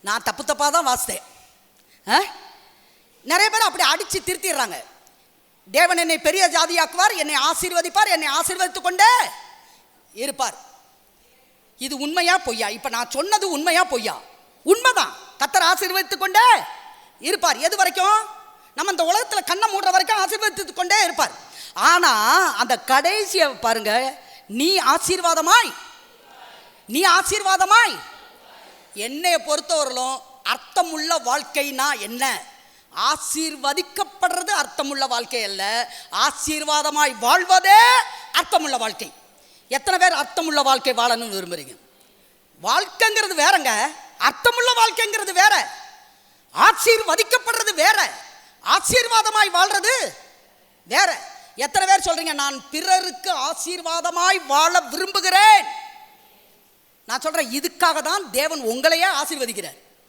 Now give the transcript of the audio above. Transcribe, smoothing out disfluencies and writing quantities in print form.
நான் தப்பு தப்பாக தான் வாசித்தேன். நிறைய பேர் அப்படி அடித்து திருத்திடுறாங்க. தேவன் என்னை பெரிய ஜாதியாக்குவார், என்னை ஆசீர்வதிப்பார், என்னை ஆசீர்வதித்து கொண்டே இருப்பார். இது உண்மையா பொய்யா? இப்போ நான் சொன்னது உண்மையா பொய்யா? உண்மைதான். கர்த்தர் ஆசீர்வதித்து கொண்டே இருப்பார். எது வரைக்கும்? நம்ம இந்த உலகத்தில் கண்ணை மூடுற வரைக்கும் ஆசீர்வதித்து கொண்டே இருப்பார். ஆனால் அந்த கடைசியை பாருங்க, நீ ஆசீர்வாதமாய், நீ ஆசீர்வாதமாய். என்னைய பொறுத்தவரையிலும் அர்த்தமுள்ள வாழ்க்கைனா என்ன? ஆசீர்வதிக்கப்படுறது அர்த்தமுள்ள வாழ்க்கை அல்ல, ஆசீர்வாதமாய் வாழ்வதே அர்த்தமுள்ள வாழ்க்கை. எத்தனை பேர் அர்த்தமுள்ள வாழ்க்கை வாழணும்னு விரும்புறீங்க? வாழ்க்கைங்கிறது வேறங்க, அர்த்தமுள்ள வாழ்க்கைங்கிறது வேற. ஆசீர்வதிக்கப்படுறது வேற, ஆசீர்வாதமாய் வாழ்றது வேற. எத்தனை பேர் சொல்றீங்க நான் பிறருக்கு ஆசீர்வாதமாய் வாழ விரும்புகிறேன்? நான் சொல்றேன், இதுக்காக தான் தேவன் உங்களையே ஆசீர்வதிக்கிறார்.